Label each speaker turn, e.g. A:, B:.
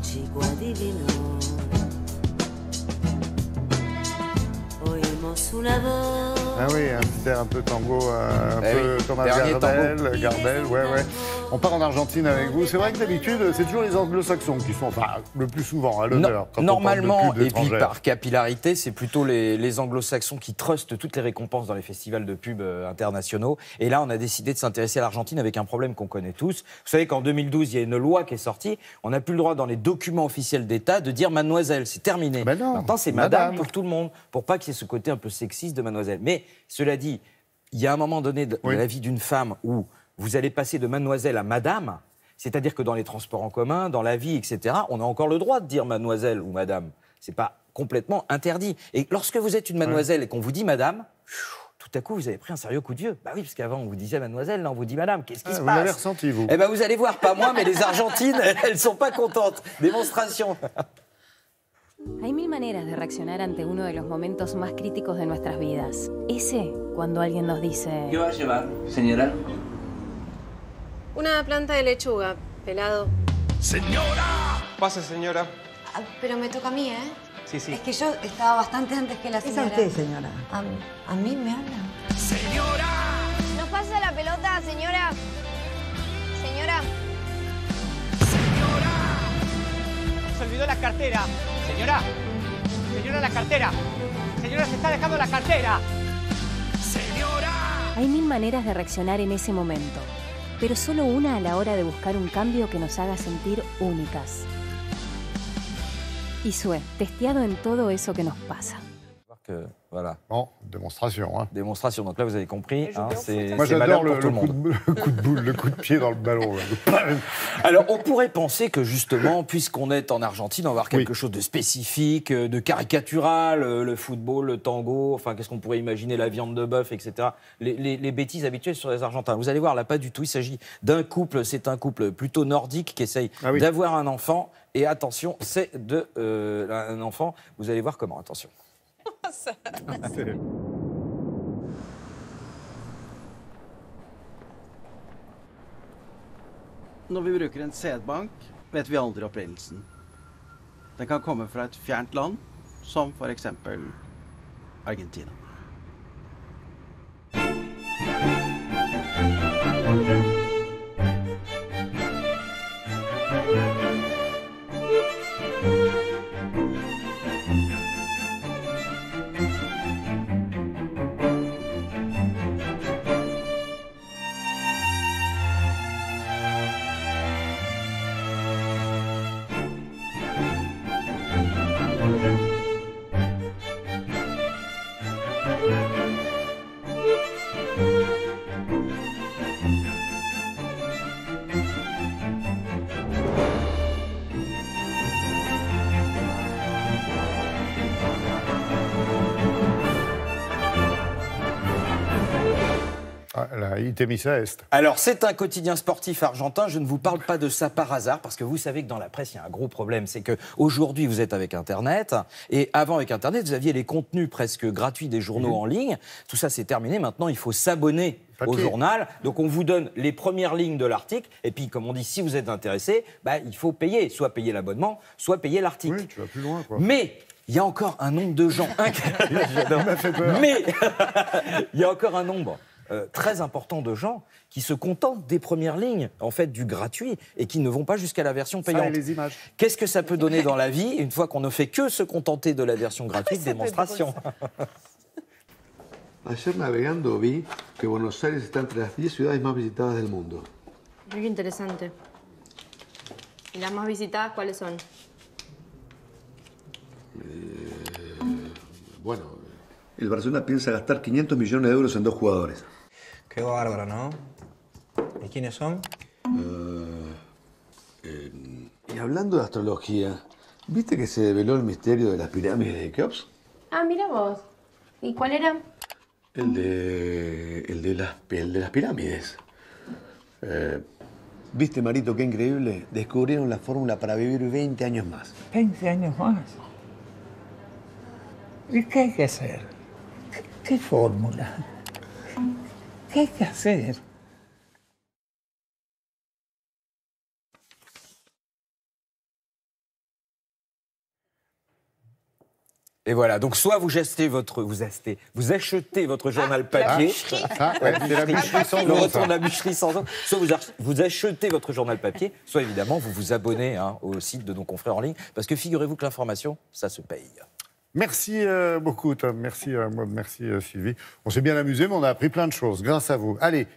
A: chico adivinó. Oímos una voz.
B: Ah oui, un petit air un peu tango, un peu
C: oui,
B: Thomas
C: dernier
B: Gardel, ouais. On part en Argentine avec vous. C'est vrai que d'habitude, c'est toujours les anglo-saxons qui sont, enfin, le plus souvent à l'honneur.
C: Normalement, et puis par capillarité, c'est plutôt les anglo-saxons qui trustent toutes les récompenses dans les festivals de pub internationaux. Et là, on a décidé de s'intéresser à l'Argentine avec un problème qu'on connaît tous. Vous savez qu'en 2012, il y a une loi qui est sortie. On n'a plus le droit dans les documents officiels d'État de dire mademoiselle. C'est terminé.
B: Ben non,
C: maintenant, c'est madame pour tout le monde, pour pas qu'il y ait ce côté un peu sexiste de mademoiselle. Mais cela dit, il y a un moment donné de la vie d'une femme où vous allez passer de mademoiselle à madame, c'est-à-dire que dans les transports en commun, dans la vie, etc., on a encore le droit de dire mademoiselle ou madame. C'est pas complètement interdit. Et lorsque vous êtes une mademoiselle et qu'on vous dit madame, tout à coup, vous avez pris un sérieux coup de vieux. Bah oui, parce qu'avant, on vous disait mademoiselle, là, on vous dit madame. Qu'est-ce qui se passe?
B: Vous l'avez ressenti, vous?
C: Eh ben, vous allez voir, pas moi, mais les Argentines, elles sont pas contentes. Démonstration.
D: Hay mil maneras de reaccionar ante uno de los momentos más críticos de nuestras vidas. Ese, cuando alguien nos dice...
E: ¿Qué va a llevar, señora?
F: Una planta de lechuga, pelado.
G: ¡Señora! Pase, señora.
H: Ah, pero me toca a mí, ¿eh?
G: Sí, sí.
H: Es que yo estaba bastante antes que la señora.
I: Es a usted, señora.
H: ¿A mí me habla?
G: ¡Señora!
F: ¿Nos pasa la pelota, señora? Señora.
G: Se olvidó la cartera. Señora. Señora, la cartera. Señora, se está dejando la cartera. Señora.
D: Hay mil maneras de reaccionar en ese momento, pero solo una a la hora de buscar un cambio que nos haga sentir únicas. Isue, testeado en todo eso que nos pasa.
C: Voilà.
B: Bon, démonstration. Hein.
C: Démonstration, donc là vous avez compris. Hein,
B: Moi j'adore le coup de boule, le coup de pied dans le ballon. Là.
C: Alors on pourrait penser que justement, puisqu'on est en Argentine, on va avoir quelque chose de spécifique, de caricatural, le football, le tango, enfin qu'est-ce qu'on pourrait imaginer, la viande de bœuf, etc. Les bêtises habituelles sur les Argentins. Vous allez voir, là pas du tout, il s'agit d'un couple, c'est un couple plutôt nordique qui essaye d'avoir un enfant. Et attention, c'est un enfant, vous allez voir comment, attention.
J: Når vi bruker en sædbank, vet vi aldri opprinnelsen. Den kan komme fra et fjernt land, som for eksempel Argentina.
B: La Itemisa Est.
C: Alors, c'est un quotidien sportif argentin. Je ne vous parle pas de ça par hasard, parce que vous savez que dans la presse, il y a un gros problème. C'est qu'aujourd'hui, vous êtes avec Internet. Et avant, avec Internet, vous aviez les contenus presque gratuits des journaux en ligne. Tout ça, c'est terminé. Maintenant, il faut s'abonner au journal. Donc, on vous donne les premières lignes de l'article. Et puis, comme on dit, si vous êtes intéressé, bah, il faut payer. Soit payer l'abonnement, soit payer l'article.
B: Oui, tu vas plus loin, quoi.
C: Mais... il y a encore un nombre de gens... Mais il y a encore un nombre... très important de gens qui se contentent des premières lignes, en fait, du gratuit, et qui ne vont pas jusqu'à la version payante.
B: Ça et les images.
C: Qu'est-ce que ça peut donner dans la vie, une fois qu'on ne fait que se contenter de la version gratuite? Démonstration.
K: Ayer navegando vi que Buenos Aires está entre las 10 ciudades más visitadas del mundo.
F: Muy interesante. ¿Y las más visitadas cuáles son?
K: Bueno, el Barcelona piensa gastar 500 millones de euros en 2 jugadores.
E: Qué bárbaro, ¿no? ¿Y quiénes son?
K: Y hablando de astrología, ¿viste que se develó el misterio de las pirámides de Keops?
F: Ah, mira vos. ¿Y cuál era?
K: El de las pirámides. ¿Viste, Marito, qué increíble? Descubrieron la fórmula para vivir 20 años más.
I: 20 años más. ¿Y qué hay que hacer? ¿Qué fórmula? ¿Qué hay que hacer?
C: Et voilà, donc soit vous achetez votre journal papier.
B: C'est la bûcherie sans
C: Le
B: eau,
C: retour
B: ça.
C: de la bûcherie sans eau. Soit vous achetez votre journal papier, soit évidemment vous vous abonnez au site de nos confrères en ligne, parce que figurez-vous que l'information, ça se paye.
B: Merci beaucoup, Tom. Merci, Maud. Merci, Sylvie. On s'est bien amusé, mais on a appris plein de choses grâce à vous. Allez.